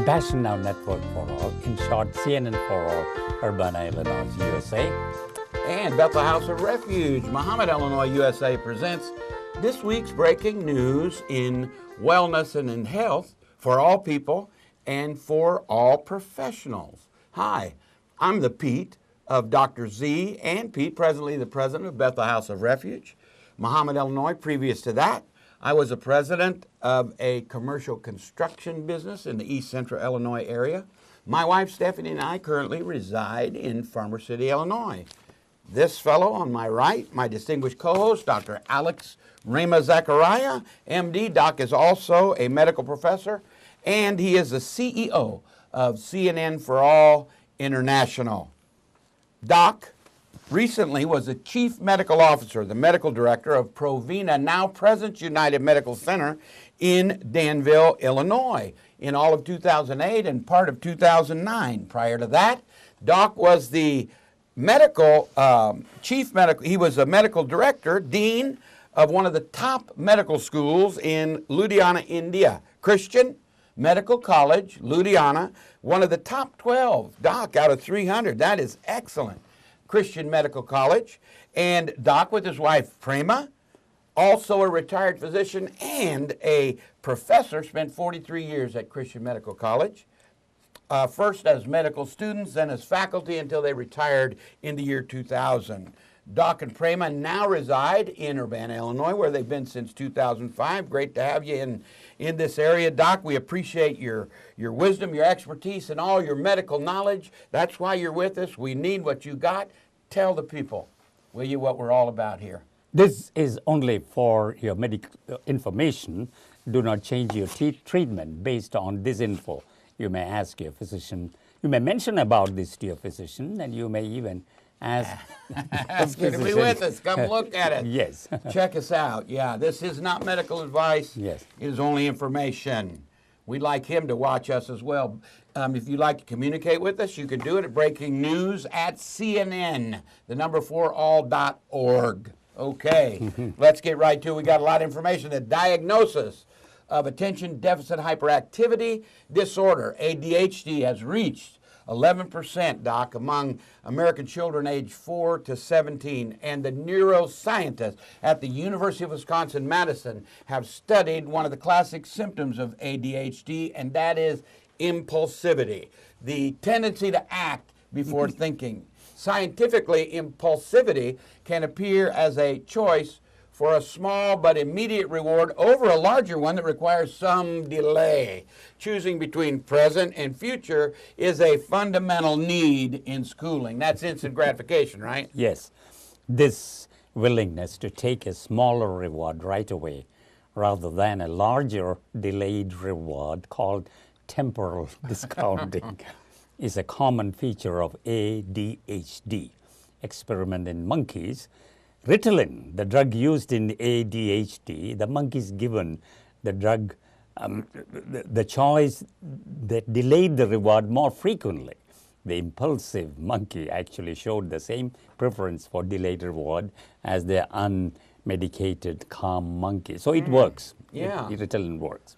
Compassion Now Network for All, in short, CNN4All, Urbana, Illinois, USA. And Bethel House of Refuge, Muhammad, Illinois, USA presents this week's breaking news in wellness and in health for all people and for all professionals. Hi, I'm the Pete of Dr. Z and Pete, presently the president of Bethel House of Refuge, Muhammad, Illinois. Previous to that, I was a president of a commercial construction business in the East Central Illinois area. My wife Stephanie and I currently reside in Farmer City, Illinois. This fellow on my right, my distinguished co-host, Dr. Alex Rema Zachariah, MD. Doc is also a medical professor, and he is the CEO of CNN4All International. Doc recently was the chief medical officer, the medical director of Provena, now Presence United Medical Center in Danville, Illinois, in all of 2008 and part of 2009. Prior to that, Doc was the he was a medical director, dean of one of the top medical schools in Ludhiana, India, Christian Medical College, Ludhiana, one of the top 12, Doc, out of 300. That is excellent. Christian Medical College. And Doc, with his wife Prema, also a retired physician and a professor, spent 43 years at Christian Medical College. First as medical students, then as faculty until they retired in the year 2000. Doc and Prema now reside in Urbana, Illinois, where they've been since 2005. Great to have you in this area. Doc, we appreciate your wisdom, your expertise, and all your medical knowledge. That's why you're with us. We need what you got. Tell the people, will you, what we're all about here. This is only for your medical information. Do not change your treatment based on this info. You may ask your physician, you may mention about this to your physician, and you may even ask you to be with us. Come look at it. Yes. Check us out. Yeah, this is not medical advice. Yes. It is only information. We'd like him to watch us as well. If you'd like to communicate with us, you can do it at breaking news at CNN, the number 4all.org. Okay, let's get right to it. We got a lot of information. The diagnosis of attention deficit hyperactivity disorder, ADHD, has reached 11%, Doc, among American children aged 4 to 17. And the neuroscientists at the University of Wisconsin-Madison have studied one of the classic symptoms of ADHD, and that is impulsivity, the tendency to act before thinking. Scientifically, impulsivity can appear as a choice for a small but immediate reward over a larger one that requires some delay. Choosing between present and future is a fundamental need in schooling. That's instant gratification, right? Yes. This willingness to take a smaller reward right away rather than a larger delayed reward called temporal discounting is a common feature of ADHD. Experiment in monkeys. Ritalin, the drug used in ADHD, the monkeys given the drug, the choice that delayed the reward more frequently. The impulsive monkey actually showed the same preference for delayed reward as the unmedicated calm monkey. So it works. Yeah. Ritalin works.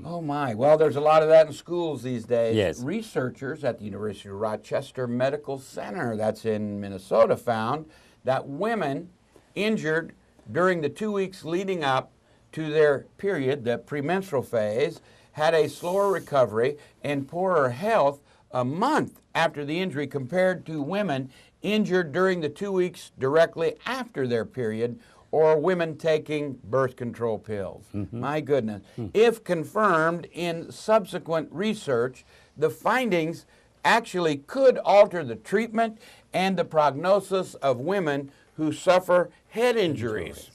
Oh my, well there's a lot of that in schools these days. Yes. Researchers at the University of Rochester Medical Center, that's in Minnesota, found that women injured during the 2 weeks leading up to their period, the premenstrual phase, had a slower recovery and poorer health a month after the injury compared to women injured during the 2 weeks directly after their period, or women taking birth control pills. My goodness. If confirmed in subsequent research, the findings actually could alter the treatment and the prognosis of women who suffer head injuries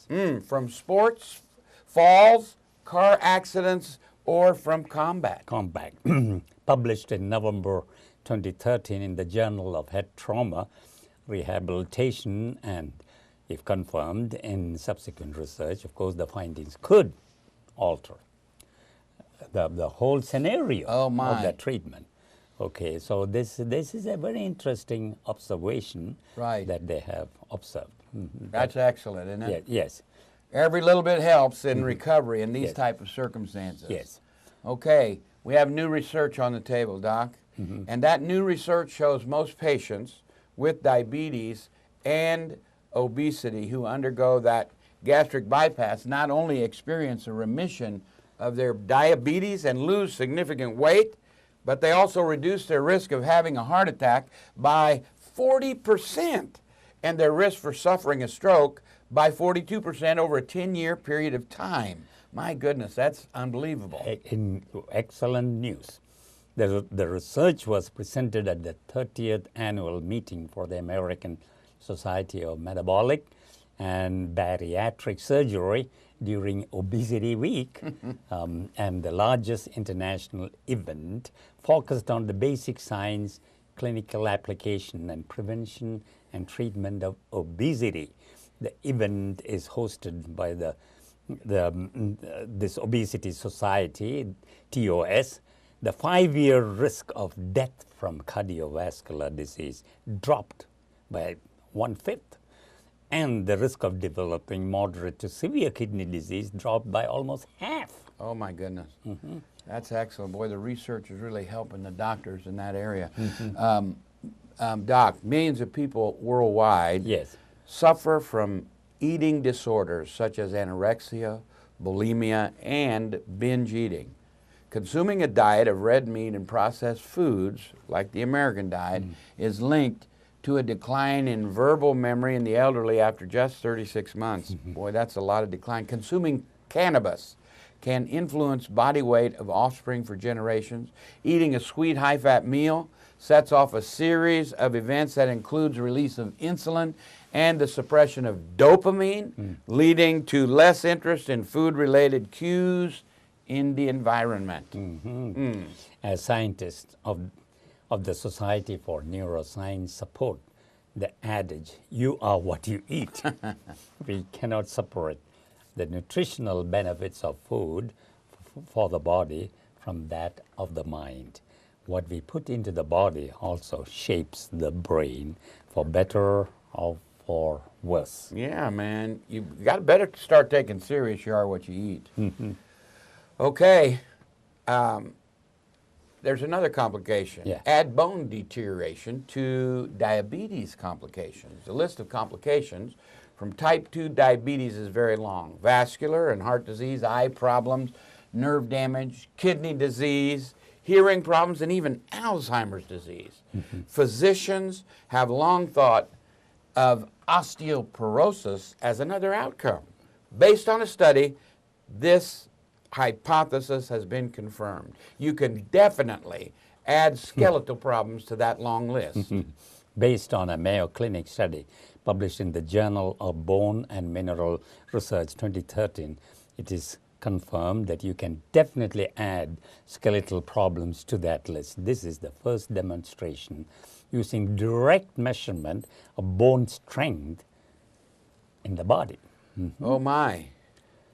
from sports, falls, car accidents, or from combat. Published in November 2013 in the Journal of Head Trauma Rehabilitation, and if confirmed in subsequent research, of course, the findings could alter the whole scenario of that treatment. Okay, so this is a very interesting observation that they have observed. That's excellent, isn't it? Yes. Every little bit helps in recovery in these type of circumstances. Yes. Okay, we have new research on the table, Doc. And that new research shows most patients with diabetes and obesity who undergo that gastric bypass not only experience a remission of their diabetes and lose significant weight, but they also reduce their risk of having a heart attack by 40% and their risk for suffering a stroke by 42% over a 10-year period of time. My goodness, that's unbelievable. Excellent news. The research was presented at the 30th annual meeting for the American Society of Metabolic and Bariatric Surgery during Obesity Week, and the largest international event focused on the basic science, clinical application, and prevention and treatment of obesity. The event is hosted by this Obesity Society, TOS. The 5-year risk of death from cardiovascular disease dropped by 1/5. And the risk of developing moderate to severe kidney disease dropped by almost half. Oh my goodness. That's excellent. Boy, the research is really helping the doctors in that area. Doc, millions of people worldwide suffer from eating disorders such as anorexia, bulimia, and binge eating. Consuming a diet of red meat and processed foods, like the American diet, is linked to a decline in verbal memory in the elderly after just 36 months. Boy, that's a lot of decline. Consuming cannabis can influence body weight of offspring for generations. Eating a sweet, high-fat meal sets off a series of events that includes release of insulin and the suppression of dopamine, leading to less interest in food-related cues in the environment. As scientists of the Society for Neuroscience support the adage, you are what you eat. We cannot separate the nutritional benefits of food for the body from that of the mind. What we put into the body also shapes the brain for better or for worse. Yeah, man. You got better start taking serious you are what you eat. Okay. There's another complication. Add bone deterioration to diabetes complications. The list of complications from type 2 diabetes is very long. Vascular and heart disease, eye problems, nerve damage, kidney disease, hearing problems, and even Alzheimer's disease. Physicians have long thought of osteoporosis as another outcome. Based on a study, this hypothesis has been confirmed. You can definitely add skeletal problems to that long list. Based on a Mayo Clinic study published in the Journal of Bone and Mineral Research 2013, it is confirmed that you can definitely add skeletal problems to that list. This is the first demonstration using direct measurement of bone strength in the body. Oh my.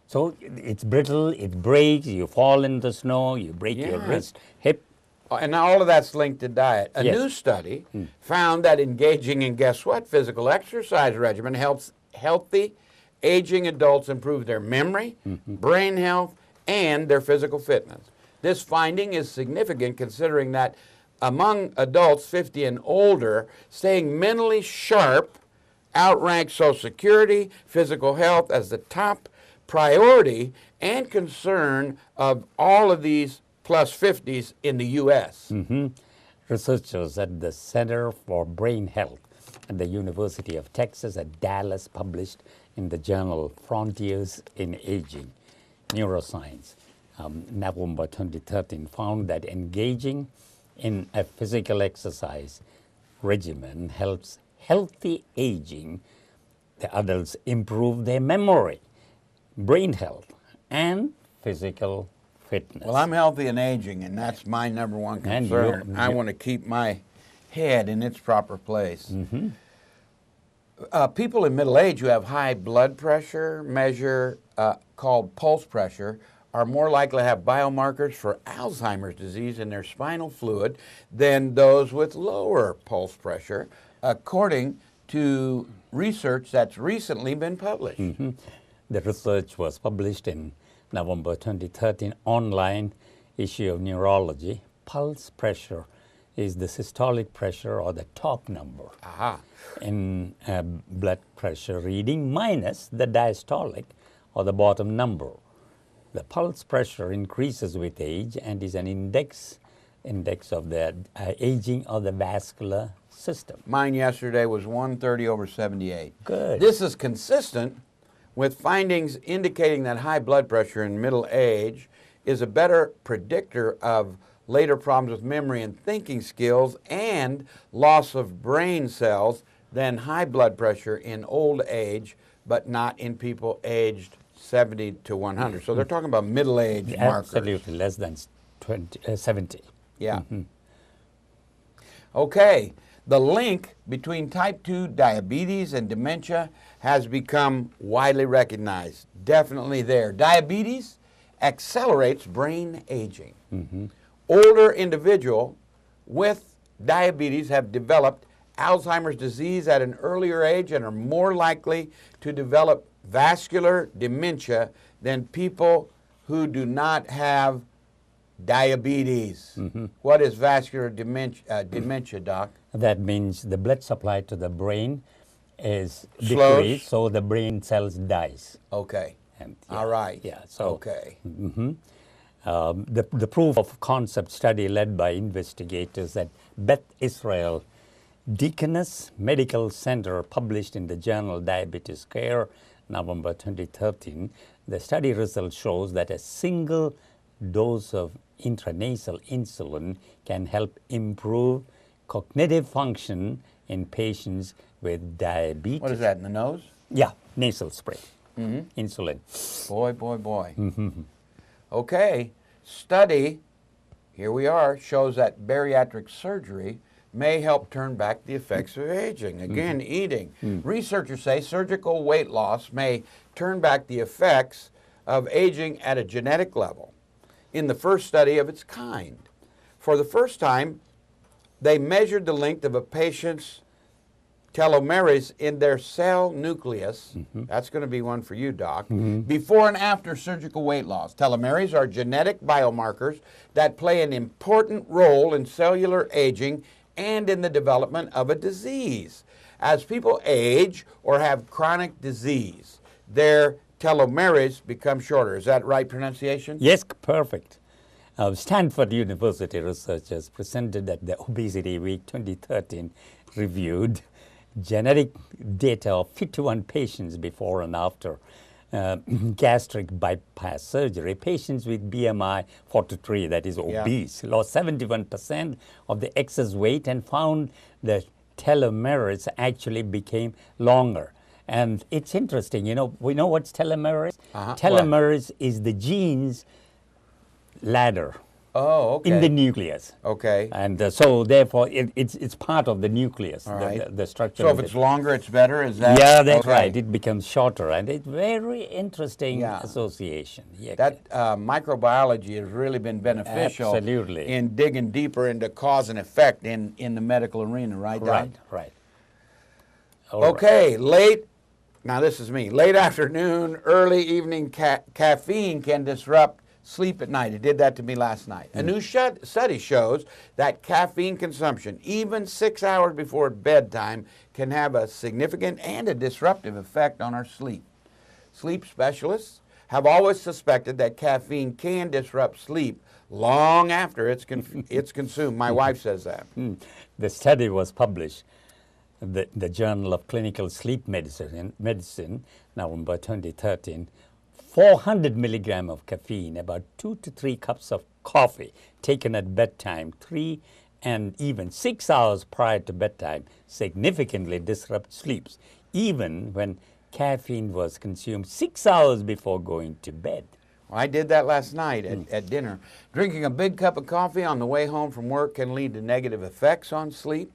So it's brittle, it breaks, you fall in the snow, you break your wrist, hip. And all of that's linked to diet. A new study found that engaging in, guess what, physical exercise regimen helps healthy aging adults improve their memory, brain health, and their physical fitness. This finding is significant considering that among adults 50 and older, staying mentally sharp outranks Social Security, physical health as the top priority and concern of all of these plus 50s in the U.S. Researchers at the Center for Brain Health at the University of Texas at Dallas published in the journal Frontiers in Aging, Neuroscience, November 2013, found that engaging in a physical exercise regimen helps healthy aging. The adults improve their memory, brain health, and physical fitness. Well, I'm healthy and aging, and that's my number one concern. I want to keep my head in its proper place. People in middle age who have high blood pressure measure called pulse pressure are more likely to have biomarkers for Alzheimer's disease in their spinal fluid than those with lower pulse pressure, according to research that's recently been published. The research was published in November 2013 online. issue of neurology. Pulse pressure is the systolic pressure, or the top number in blood pressure reading, minus the diastolic, or the bottom number. The pulse pressure increases with age and is an index of the aging of the vascular system. Mine yesterday was 130/78. Good. This is consistent with findings indicating that high blood pressure in middle age is a better predictor of later problems with memory and thinking skills and loss of brain cells than high blood pressure in old age, but not in people aged 70 to 100. So they're talking about middle age markers. Absolutely, less than 70. Yeah. Okay, the link between type 2 diabetes and dementia has become widely recognized. Definitely there. Diabetes accelerates brain aging. Older individuals with diabetes have developed Alzheimer's disease at an earlier age and are more likely to develop vascular dementia than people who do not have diabetes. What is vascular dementia, Doc? That means the blood supply to the brain is Slows. decreased, so the brain cells dies. Okay. And, All right. Yeah. So Okay. the proof of concept study led by investigators at Beth Israel Deaconess Medical Center, published in the journal Diabetes Care, November 2013. The study result shows that a single dose of intranasal insulin can help improve cognitive function in patients with diabetes. What is that, in the nose? Yeah, nasal spray, insulin. Boy, boy, boy. Okay, study, here we are, shows that bariatric surgery may help turn back the effects of aging. Again, eating. Researchers say surgical weight loss may turn back the effects of aging at a genetic level in the first study of its kind. For the first time, they measured the length of a patient's telomeres in their cell nucleus. That's going to be one for you, Doc. Before and after surgical weight loss. Telomeres are genetic biomarkers that play an important role in cellular aging and in the development of a disease. As people age or have chronic disease, their telomeres become shorter. Is that right pronunciation? Yes, perfect. Stanford University researchers presented at the Obesity Week 2013 reviewed genetic data of 51 patients before and after gastric bypass surgery. Patients with BMI 43, that is obese, lost 71% of the excess weight and found the telomeres actually became longer. And it's interesting, you know, we know what's telomeres? Telomeres is the genes ladder in the nucleus. Okay. And so therefore it's part of the nucleus, the structure. So if it's longer, it's better, is that? Yeah, that's right. It becomes shorter, and it's very interesting association. Yeah. That microbiology has really been beneficial in digging deeper into cause and effect in the medical arena, right, Doc? Right. Okay, now this is me, late afternoon, early evening caffeine can disrupt sleep at night. It did that to me last night. A new study shows that caffeine consumption, even 6 hours before bedtime, can have a significant and a disruptive effect on our sleep. Sleep specialists have always suspected that caffeine can disrupt sleep long after it's consumed. My wife says that. The study was published in the Journal of Clinical Sleep Medicine, November 2013. 400 milligrams of caffeine, about 2 to 3 cups of coffee taken at bedtime, 3 and even 6 hours prior to bedtime, significantly disrupt sleeps, even when caffeine was consumed 6 hours before going to bed. Well, I did that last night at dinner. Drinking a big cup of coffee on the way home from work can lead to negative effects on sleep,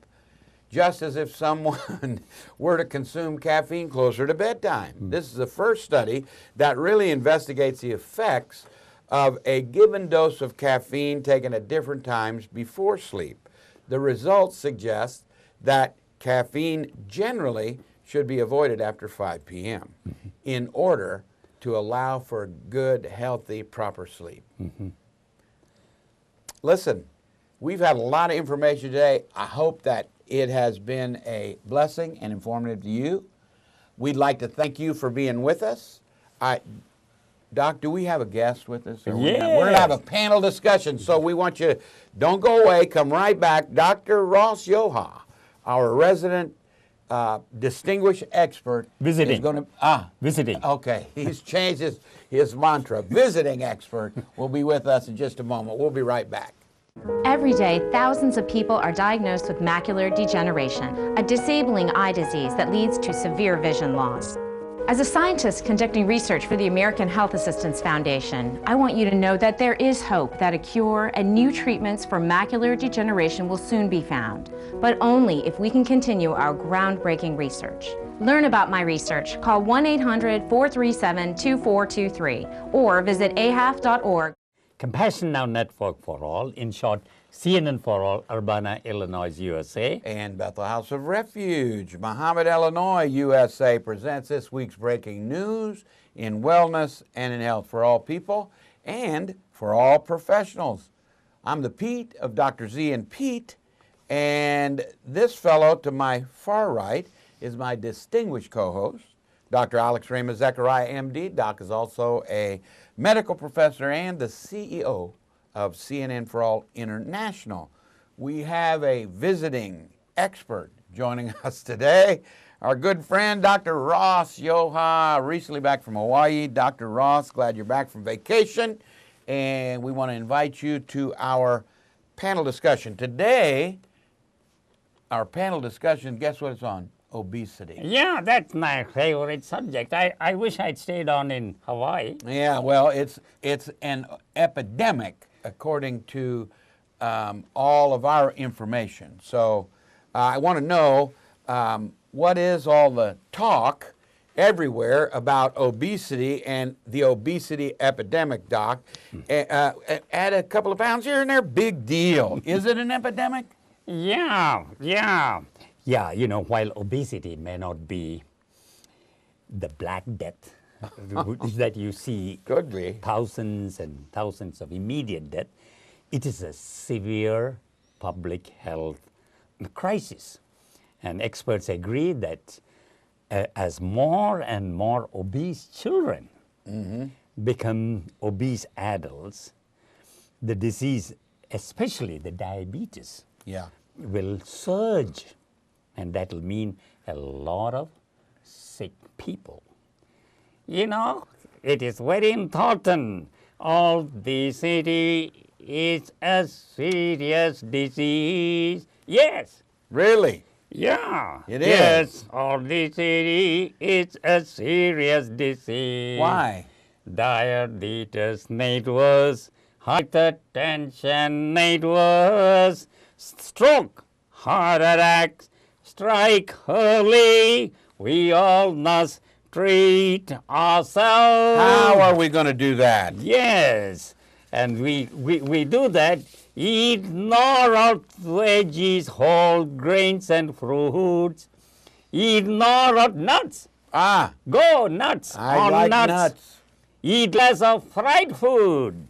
just as if someone were to consume caffeine closer to bedtime. This is the first study that really investigates the effects of a given dose of caffeine taken at different times before sleep. The results suggest that caffeine generally should be avoided after 5 p.m. in order to allow for good, healthy, proper sleep. listen, we've had a lot of information today. I hope that it has been a blessing and informative to you. We'd like to thank you for being with us. Doc, do we have a guest with us? We're going to have a panel discussion, so we want you, don't go away, come right back. Dr. Ross Yoha, our resident distinguished expert. Visiting. Is going to, Visiting. Okay, he's changed his mantra. Visiting expert will be with us in just a moment. We'll be right back. Every day, thousands of people are diagnosed with macular degeneration, a disabling eye disease that leads to severe vision loss. As a scientist conducting research for the American Health Assistance Foundation, I want you to know that there is hope that a cure and new treatments for macular degeneration will soon be found, but only if we can continue our groundbreaking research. Learn about my research. Call 1-800-437-2423 or visit ahaf.org. Compassion Now Network for All, in short, CNN4All, Urbana, Illinois, USA. And Bethel House of Refuge, Muhammad, Illinois, USA presents this week's breaking news in wellness and in health for all people and for all professionals. I'm the Pete of Dr. Z and Pete, and this fellow to my far right is my distinguished co-host, Dr. Alex Ramos Zechariah, MD. Doc is also a medical professor and the CEO of CNN4All International. We have a visiting expert joining us today, our good friend, Dr. Ross Yoha, recently back from Hawaii. Dr. Ross, glad you're back from vacation, and we want to invite you to our panel discussion. Today, our panel discussion, guess what it's on? Obesity. Yeah, that's my favorite subject. I wish I'd stayed on in Hawaii. Yeah, well, it's an epidemic according to all of our information. So I want to know what is all the talk everywhere about obesity and the obesity epidemic, Doc. Add a couple of pounds here and there, big deal. Is it an epidemic? Yeah, you know, while obesity may not be the Black Death that you see, Could be. thousands and thousands of immediate death, it is a severe public health crisis. And experts agree that as more and more obese children become obese adults, the disease, especially the diabetes, will surge. And that will mean a lot of sick people. You know, it is very important. Obesity is a serious disease. Yes. Really? Yeah. It is? Yes, obesity is a serious disease. Why? Diabetes made worse, hypertension made worse, stroke, heart attacks, strike early. We all must treat ourselves. How are we going to do that? Yes, and we do that. Eat more of veggies, whole grains and fruits. Eat more of nuts. Go nuts. I like nuts. Eat less of fried food.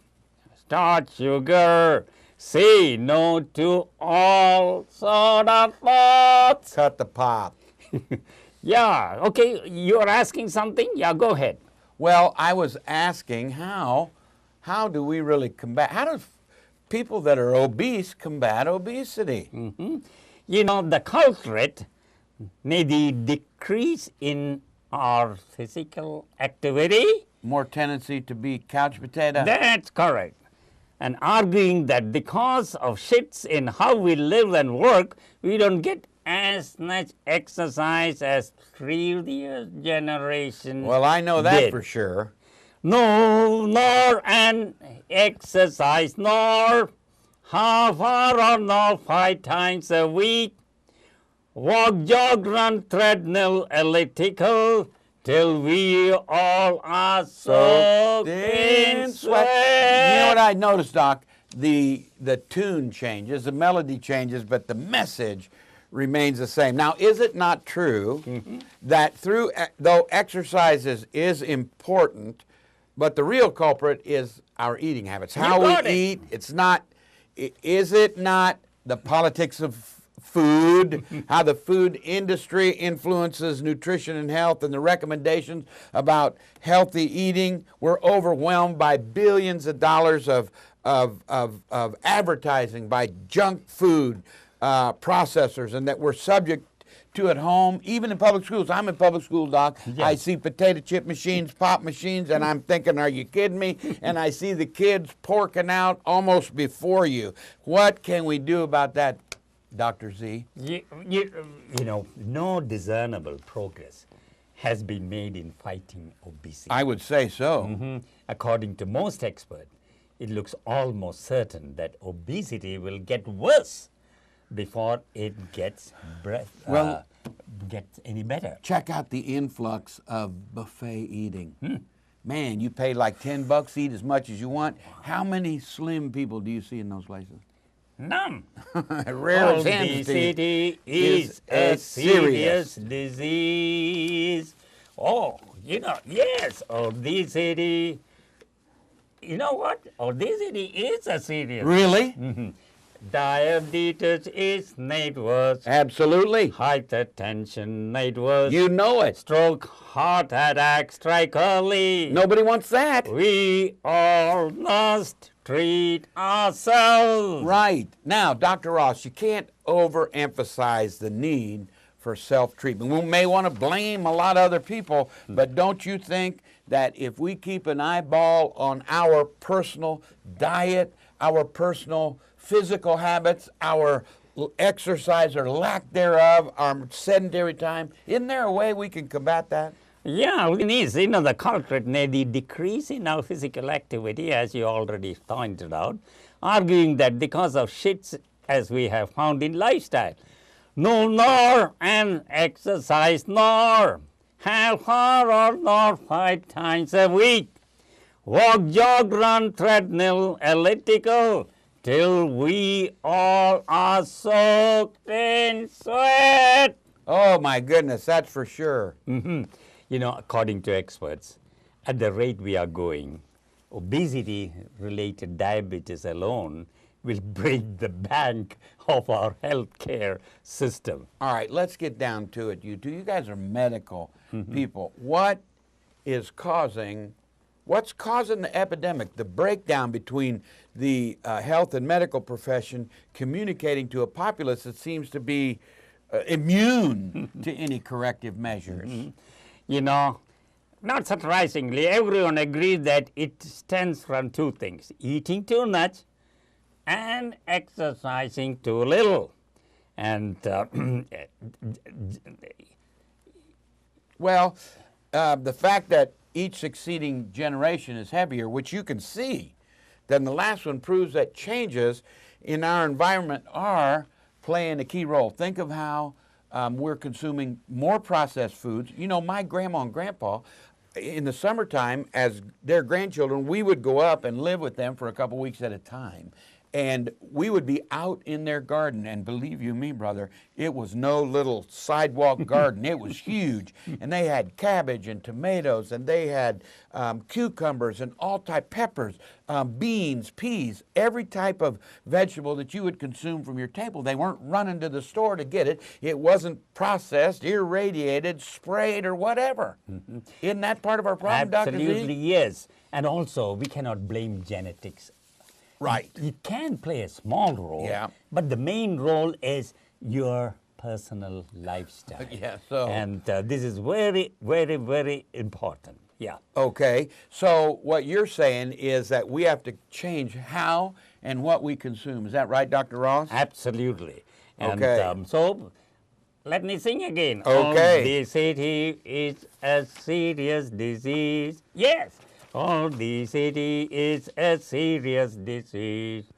Start sugar. Say no to all soda pots. Cut the pop. Yeah, okay, you're asking something? Yeah, go ahead. Well, I was asking how do we really combat, how do people that are obese combat obesity? You know, the culprit may be decrease in our physical activity. More tendency to be couch potato? That's correct. And arguing that because of shifts in how we live and work, we don't get as much exercise as previous generation. Well, I know that did. for sure. No, nor an exercise, nor half hour or nor 5 times a week. Walk, jog, run, treadmill, elliptical, till we all are soaked in sweat. You know what I noticed, Doc? The tune changes, the melody changes, but the message remains the same. Now, is it not true that though exercise is important, but the real culprit is our eating habits? How we eat. It's not is it not the politics of food, how the food industry influences nutrition and health, and the recommendations about healthy eating? We're overwhelmed by billions of dollars of advertising by junk food processors, and that we're subject to at home, even in public schools. I'm in public school, Doc. Yes. I see potato chip machines, pop machines, and I'm thinking, are you kidding me? And I see the kids porking out almost before you. What can we do about that, Dr. Z? You know, no discernible progress has been made in fighting obesity. I would say so. According to most experts, it looks almost certain that obesity will get worse before it gets any better. Check out the influx of buffet eating. Man, you pay like $10, eat as much as you want. How many slim people do you see in those places? None. Rare as hen's teeth Obesity is a serious disease. Oh, you know, yes, obesity. You know what? Obesity is a serious. Really? Diabetes is made worse. Absolutely. Hypertension made worse. You know it. Stroke, heart attack, strike early. Nobody wants that. We all must treat ourselves. Right. Now, Dr. Ross, you can't overemphasize the need for self-treatment. We may want to blame a lot of other people, but don't you think that if we keep an eyeball on our personal diet, our personal physical habits, our exercise or lack thereof, our sedentary time, isn't there a way we can combat that? Yeah, it is. You know, the culprit may be decrease in our physical activity, as you already pointed out, arguing that because of shifts as we have found in lifestyle. No nor and exercise nor. Half hour or nor 5 times a week. Walk, jog, run, treadmill, elliptical, till we all are soaked in sweat. Oh my goodness, that's for sure. You know, according to experts, at the rate we are going, obesity-related diabetes alone will break the bank of our healthcare system. All right, let's get down to it. You two, you guys are medical people. What's causing the epidemic, the breakdown between the health and medical profession communicating to a populace that seems to be immune to any corrective measures? You know, not surprisingly, everyone agrees that it stems from 2 things, eating too much and exercising too little. And well, the fact that each succeeding generation is heavier, which you can see, than the last one, proves that changes in our environment are playing a key role. Think of how we're consuming more processed foods. You know, my grandma and grandpa, in the summertime, as their grandchildren, we would go up and live with them for a couple weeks at a time. And we would be out in their garden, and believe you me, brother, it was no little sidewalk garden. It was huge. And they had cabbage and tomatoes, and they had cucumbers and all type peppers, beans, peas, every type of vegetable that you would consume from your table. They weren't running to the store to get it. It wasn't processed, irradiated, sprayed, or whatever. Isn't that part of our problem, Dr. Z? absolutely yes. And also, we cannot blame genetics. Right. It can play a small role, Yeah. but the main role is your personal lifestyle. Yeah, so- And this is very, very, very important. Yeah. Okay, so what you're saying is that we have to change how and what we consume. Is that right, Dr. Ross? Absolutely. And Okay. so let me sing again. Okay. Obesity is a serious disease. Yes. Obesity is a serious disease.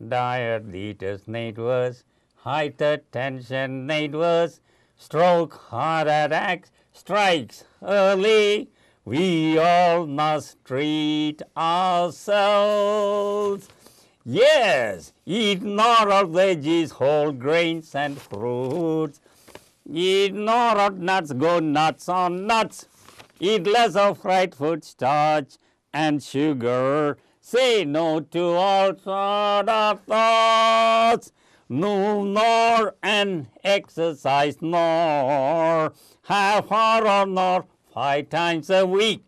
Diabetes made worse. Hypertension made worse. Stroke, heart attacks, strikes early. We all must treat ourselves. Yes, eat more of veggies, whole grains and fruits. Eat more of nuts, go nuts on nuts. Eat less of fried food, starch and sugar. Say no to all sort of thoughts. No nor an exercise nor half hour nor 5 times a week.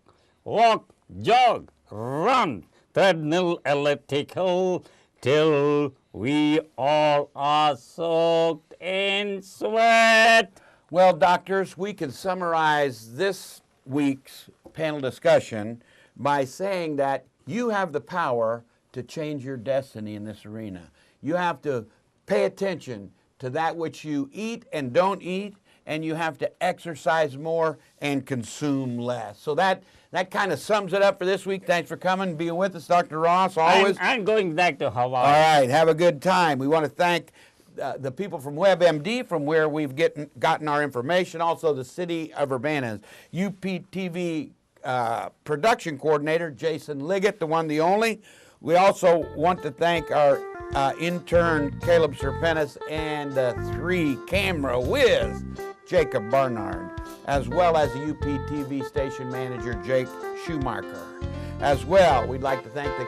Walk, jog, run, treadmill, elliptical, till we all are soaked in sweat. Well, doctors, we can summarize this week's panel discussion by saying that you have the power to change your destiny in this arena. You have to pay attention to that which you eat and don't eat, and you have to exercise more and consume less. So that kind of sums it up for this week. Thanks for coming and being with us, Dr. Ross. Always. I'm going back to Hawaii. All right, have a good time. We want to thank the people from WebMD, from where we've gotten our information, also the city of Urbana's UPTV production coordinator, Jason Liggett, the one, the only. We also want to thank our intern, Caleb Serpentis, and the 3-camera whiz, Jacob Barnard, as well as the UPTV station manager, Jake Schumacher. As well, we'd like to thank the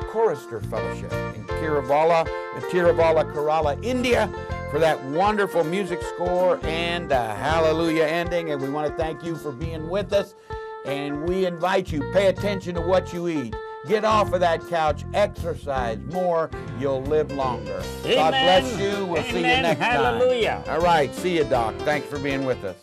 Chorister Fellowship in Tiruvalla, Kerala, India, for that wonderful music score and hallelujah ending. And we want to thank you for being with us. And we invite you, pay attention to what you eat. Get off of that couch, exercise more, you'll live longer. Amen. God bless you. We'll see you next Hallelujah. time. All right, see you, Doc. Thanks for being with us.